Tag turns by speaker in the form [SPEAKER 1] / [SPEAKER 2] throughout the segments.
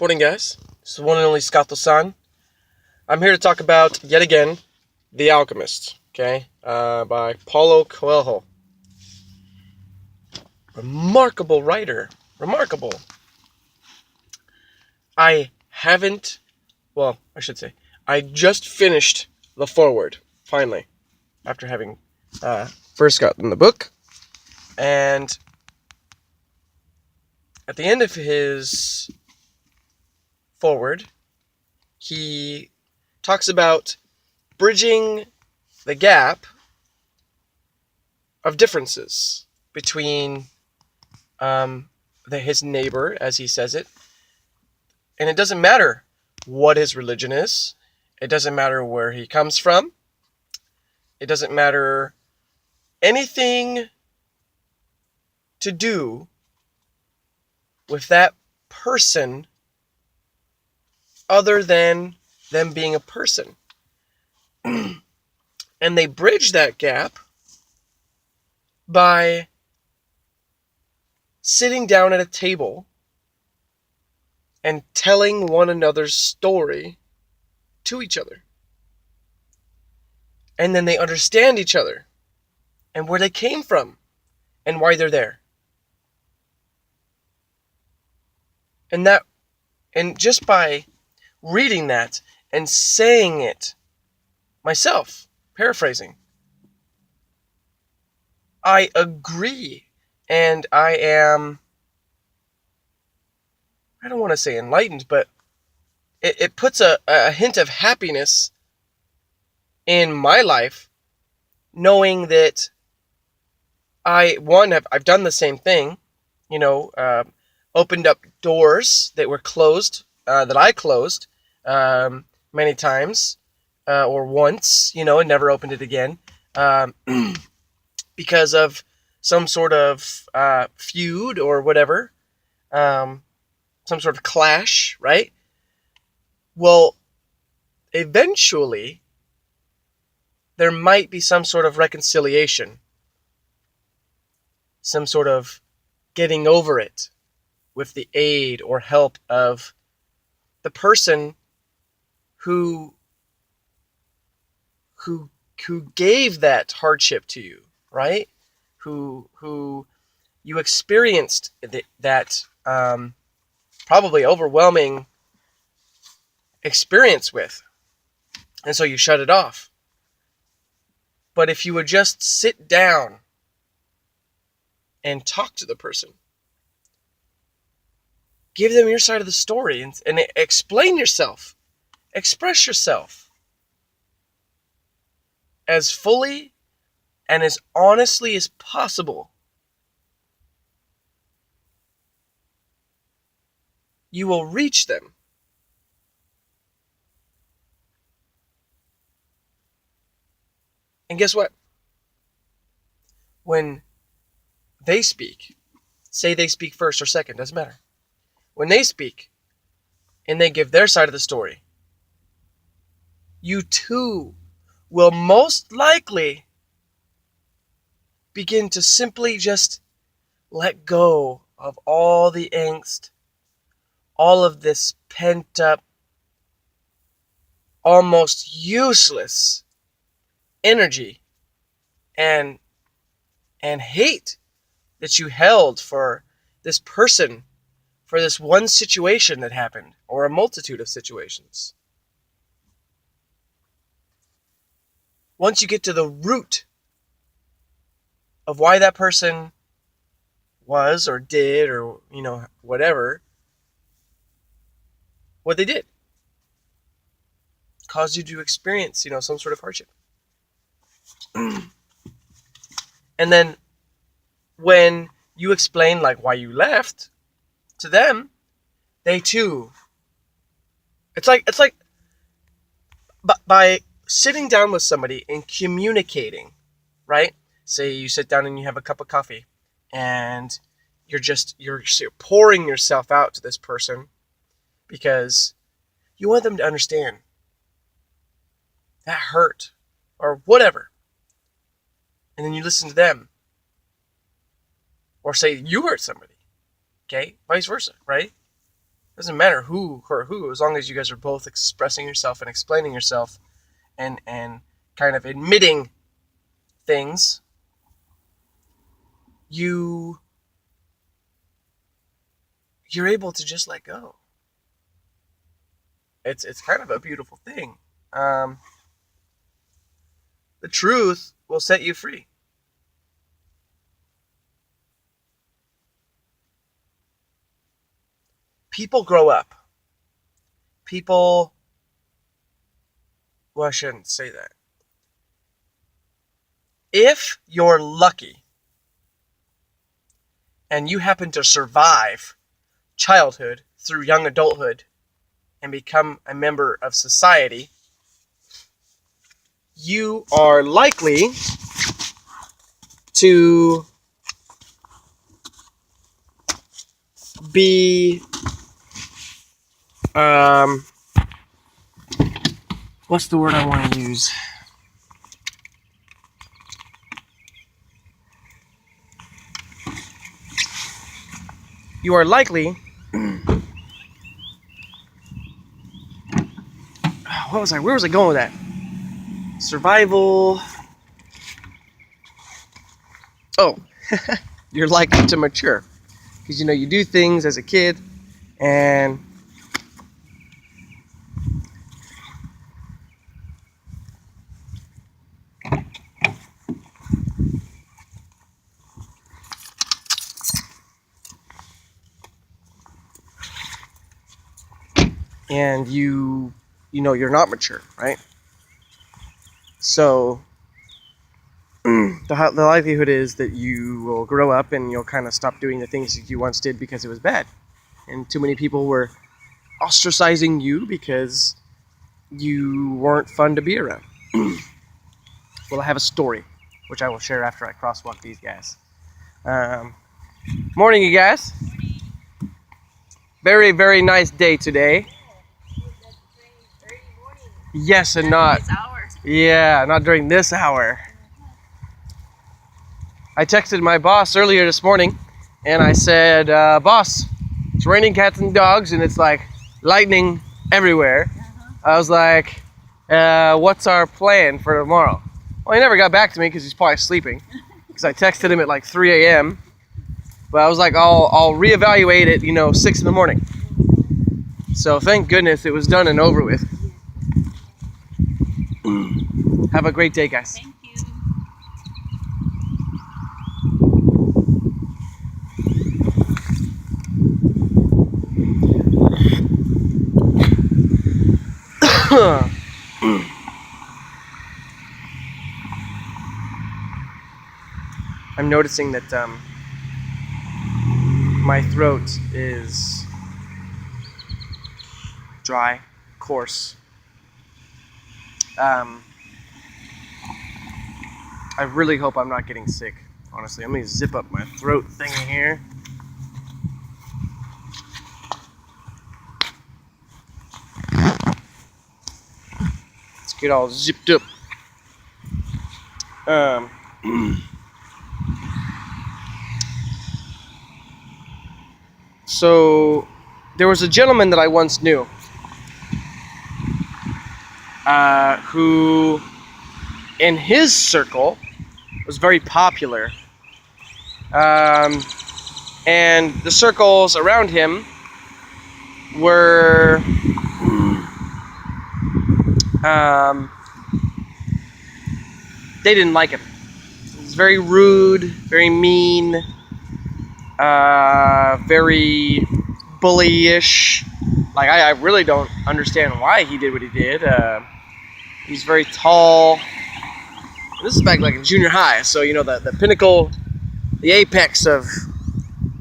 [SPEAKER 1] Morning, guys. This is the one and only Scott-san. I'm here to talk about, yet again, The Alchemist, okay, by Paulo Coelho. Remarkable writer. Remarkable. I haven't, well, I should say, I just finished the foreword, finally, after having first gotten the book. And at the end of his foreword, he talks about bridging the gap of differences between his neighbor, as he says it. And it doesn't matter what his religion is. It doesn't matter where he comes from. It doesn't matter anything to do with that person other than them being a person. And they bridge that gap by sitting down at a table and telling one another's story to each other. And then they understand each other and where they came from and why they're there. And just by reading that and saying it myself, paraphrasing, I agree. And I don't want to say enlightened, but it puts a hint of happiness in my life, knowing that I've done the same thing, opened up doors that were closed, that I closed many times, or once, and never opened it again, because of some sort of feud or whatever, some sort of clash, right? Well, eventually, there might be some sort of reconciliation, some sort of getting over it with the aid or help of the person who gave that hardship to you, right? Who you experienced that probably overwhelming experience with, and so you shut it off. But if you would just sit down and talk to the person, give them your side of the story, and explain yourself, express yourself as fully and as honestly as possible, you will reach them. And guess what? When they speak, say they speak first or second, doesn't matter. When they speak and they give their side of the story, you too will most likely begin to simply just let go of all the angst, all of this pent up, almost useless energy and hate that you held for this person, for this one situation that happened, or a multitude of situations. Once you get to the root of why that person was or did or, whatever, what they did caused you to experience, some sort of hardship. And then when you explain like why you left to them, they too, it's like by sitting down with somebody and communicating, right? Say you sit down and you have a cup of coffee and you're pouring yourself out to this person because you want them to understand that hurt or whatever. And then you listen to them. Or say you hurt somebody. Okay? Vice versa, right? Doesn't matter who or who, as long as you guys are both expressing yourself and explaining yourself and kind of admitting things, you're able to just let go. It's kind of a beautiful thing. The truth will set you free. People grow up. Well, I shouldn't say that. If you're lucky and you happen to survive childhood through young adulthood and become a member of society, you are likely to be what's the word I want to use? You are likely where was I going with that? Survival. Oh, you're likely to mature. Because, you do things as a kid and you're not mature, right? So the likelihood is that you will grow up and you'll kind of stop doing the things that you once did because it was bad. And too many people were ostracizing you because you weren't fun to be around. Well, I have a story, which I will share after I crosswalk these guys. Morning, you guys. Very, very nice day today. Yes, and not. Yeah, not during this hour. I texted my boss earlier this morning, and I said, "Boss, it's raining cats and dogs, and it's like lightning everywhere." I was like, "What's our plan for tomorrow?" Well, he never got back to me because he's probably sleeping. Because I texted him at like 3 a.m. But I was like, I'll reevaluate at 6 in the morning. So thank goodness it was done and over with. Have a great day, guys.
[SPEAKER 2] Thank you.
[SPEAKER 1] I'm noticing that my throat is dry, coarse. I really hope I'm not getting sick, honestly. I'm going to zip up my throat thing here. Let's get all zipped up. So, there was a gentleman that I once knew who, in his circle, was very popular. And the circles around him were they didn't like him. He was very rude, very mean, very bullyish. Like, I really don't understand why he did what he did. He's very tall. This is back like in junior high, so the pinnacle, the apex of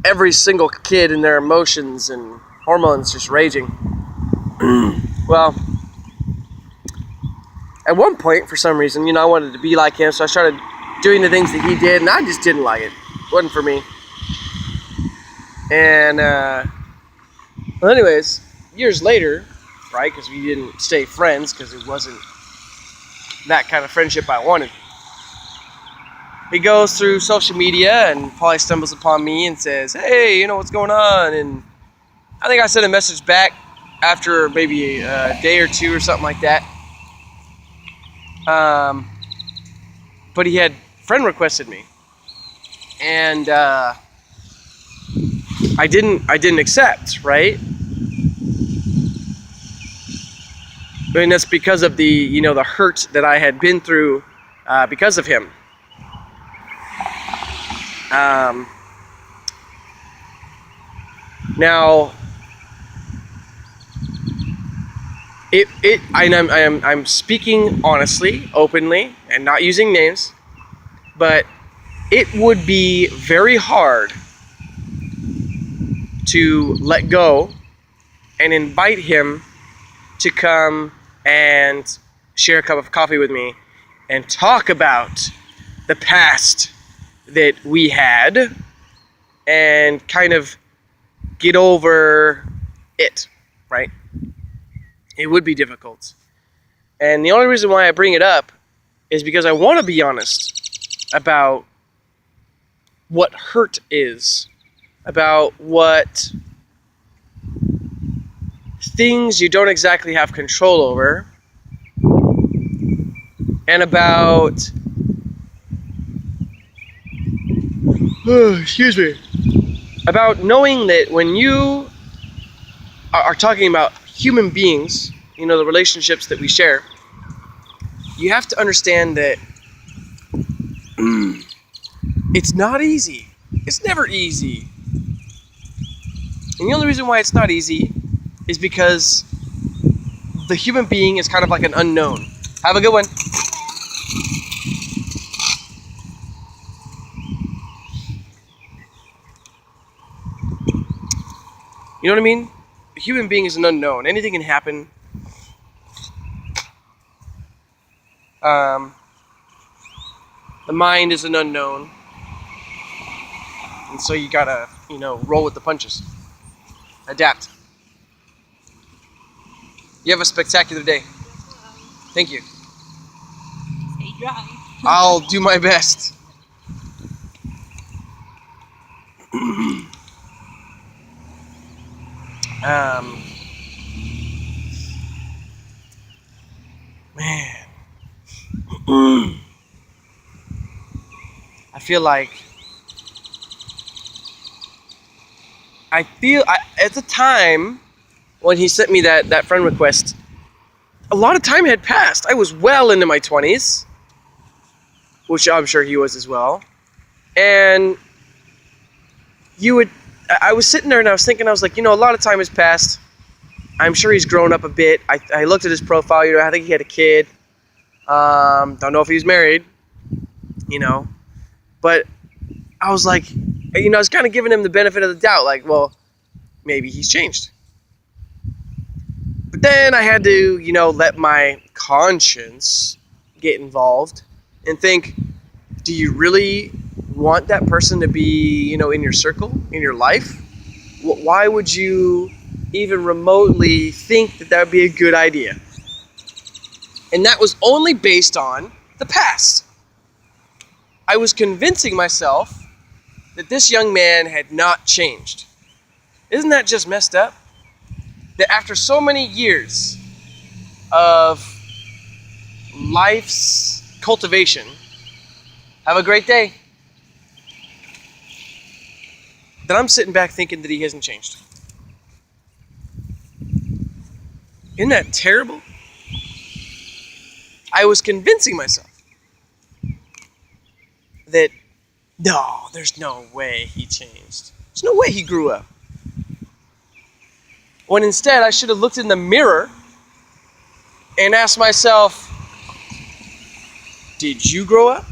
[SPEAKER 1] every single kid and their emotions and hormones just raging. Well, at one point, for some reason, I wanted to be like him, so I started doing the things that he did, and I just didn't like it. It wasn't for me. And, well, anyways, years later, right, because we didn't stay friends, because it wasn't that kind of friendship I wanted. He goes through social media and probably stumbles upon me and says, "Hey, what's going on?" And I think I sent a message back after maybe a day or two or something like that. But he had friend requested me, and I didn't accept, right? And that's because of the the hurt that I had been through because of him. Now, I'm speaking honestly, openly, and not using names, but it would be very hard to let go and invite him to come and share a cup of coffee with me and talk about the past that we had and kind of get over it, right? It would be difficult. And the only reason why I bring it up is because I want to be honest about what hurt is, about what things you don't exactly have control over, and about excuse me, about knowing that when you are talking about human beings, the relationships that we share, you have to understand that it's not easy. It's never easy. And the only reason why it's not easy is because the human being is kind of like an unknown. Have a good one. You know what I mean? A human being is an unknown. Anything can happen. The mind is an unknown. And so you gotta, roll with the punches. Adapt. You have a spectacular day. Thank you.
[SPEAKER 2] Stay dry.
[SPEAKER 1] I'll do my best. Man. I feel like at the time when he sent me that friend request, a lot of time had passed. I was well into my 20s, which I'm sure he was as well. And I was sitting there and I was thinking, I was like, a lot of time has passed. I'm sure he's grown up a bit. I looked at his profile, I think he had a kid. Don't know if he was married, but I was like, I was kind of giving him the benefit of the doubt, like, well, maybe he's changed. But then I had to, let my conscience get involved and think, do you really want that person to be, in your circle, in your life? Why would you even remotely think that would be a good idea? And that was only based on the past. I was convincing myself that this young man had not changed. Isn't that just messed up? That after so many years of life's cultivation, have a great day, that I'm sitting back thinking that he hasn't changed. Isn't that terrible? I was convincing myself that, no, there's no way he changed. There's no way he grew up. When instead I should have looked in the mirror and asked myself, did you grow up?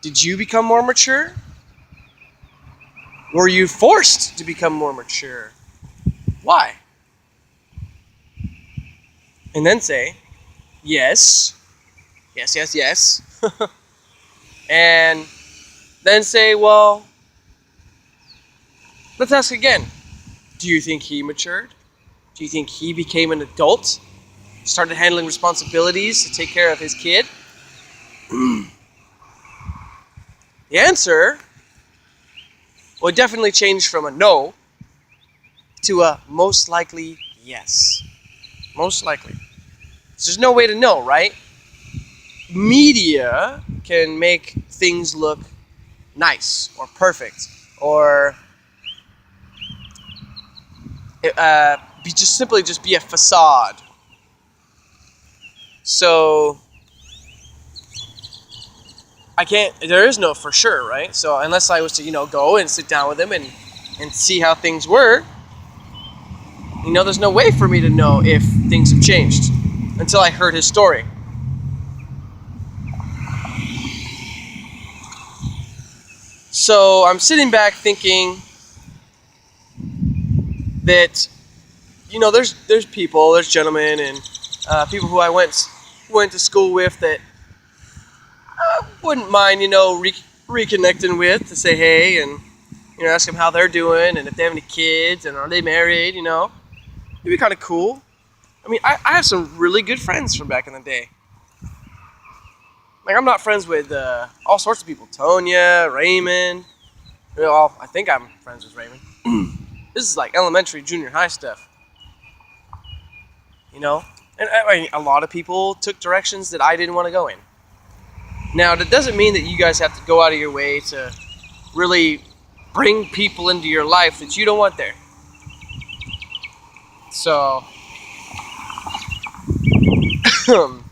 [SPEAKER 1] Did you become more mature? Were you forced to become more mature? Why? And then say, yes. And then say, well, let's ask again. Do you think he matured? Do you think he became an adult? Started handling responsibilities to take care of his kid? The answer would definitely change from a no to a most likely yes. Most likely. So there's no way to know, right? Media can make things look nice or perfect or just be a facade. So there is no for sure, right? So unless I was to, go and sit down with him and see how things were, there's no way for me to know if things have changed until I heard his story. So I'm sitting back thinking that, there's people, there's gentlemen and people who I went to school with that I wouldn't mind, reconnecting with to say hey and, ask them how they're doing and if they have any kids and are they married, It'd be kind of cool. I mean, I have some really good friends from back in the day. Like, I'm not friends with all sorts of people. Tonya, Raymond. I think I'm friends with Raymond. This is like elementary, junior high stuff. And a lot of people took directions that I didn't want to go in. Now, that doesn't mean that you guys have to go out of your way to really bring people into your life that you don't want there. So, you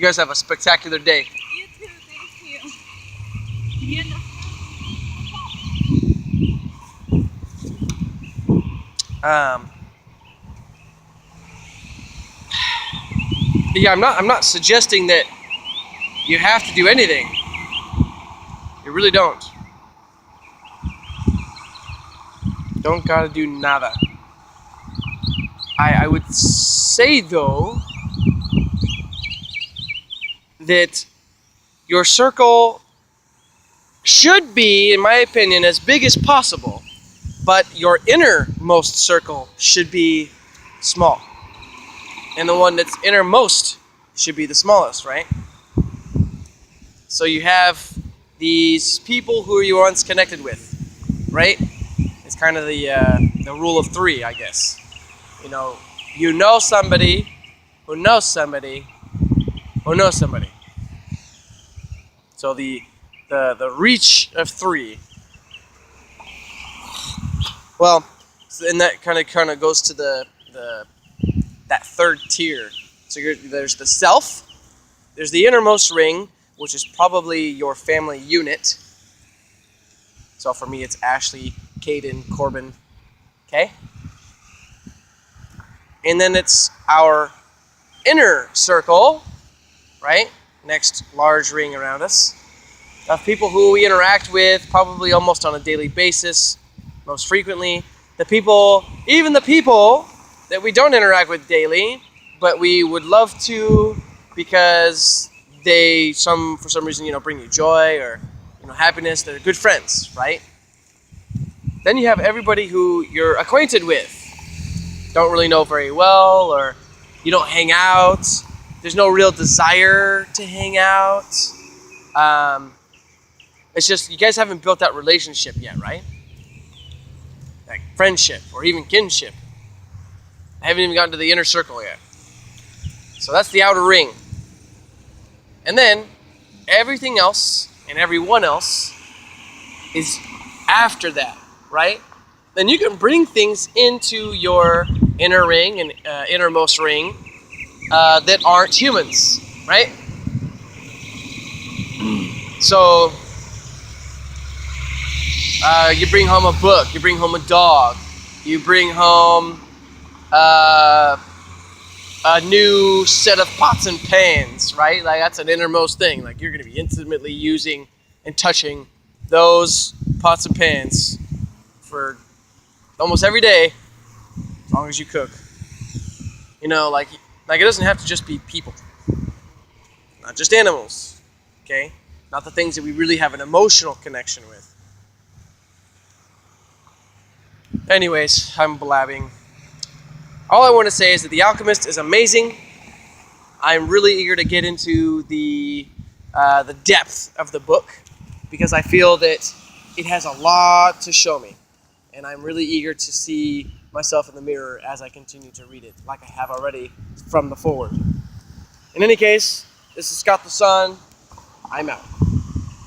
[SPEAKER 1] guys have a spectacular day.
[SPEAKER 2] You too, thank you.
[SPEAKER 1] Yeah, I'm not suggesting that you have to do anything. You really don't. Don't gotta do nada. I would say though that your circle should be, in my opinion, as big as possible, but your innermost circle should be small. And the one that's innermost should be the smallest, right? So you have these people who you once connected with, right? It's kind of the rule of three, I guess. You know somebody who knows somebody who knows somebody. So the reach of three. Well, and that kind of goes to that third tier. So there's the self, there's the innermost ring, which is probably your family unit. So for me, it's Ashley, Caden, Corbin, okay? And then it's our inner circle, right? Next large ring around us, of people who we interact with probably almost on a daily basis, most frequently. Even the people that we don't interact with daily, but we would love to because they for some reason bring you joy or happiness. They're good friends, right? Then you have everybody who you're acquainted with, don't really know very well, or you don't hang out. There's no real desire to hang out. It's just you guys haven't built that relationship yet, right? Like friendship or even kinship. I haven't even gotten to the inner circle yet. So that's the outer ring. And then everything else and everyone else is after that, right? Then you can bring things into your inner ring and innermost ring that aren't humans, right? So you bring home a book, you bring home a dog, you bring home a new set of pots and pans, right? Like that's an innermost thing. Like you're going to be intimately using and touching those pots and pans for almost every day, as long as you cook. Like it doesn't have to just be people, not just animals, okay? Not the things that we really have an emotional connection with. Anyways, I'm blabbing. All I want to say is that The Alchemist is amazing. I'm really eager to get into the depth of the book because I feel that it has a lot to show me, and I'm really eager to see myself in the mirror as I continue to read it, like I have already from the forward. In any case, this is Scott the Sun. I'm out.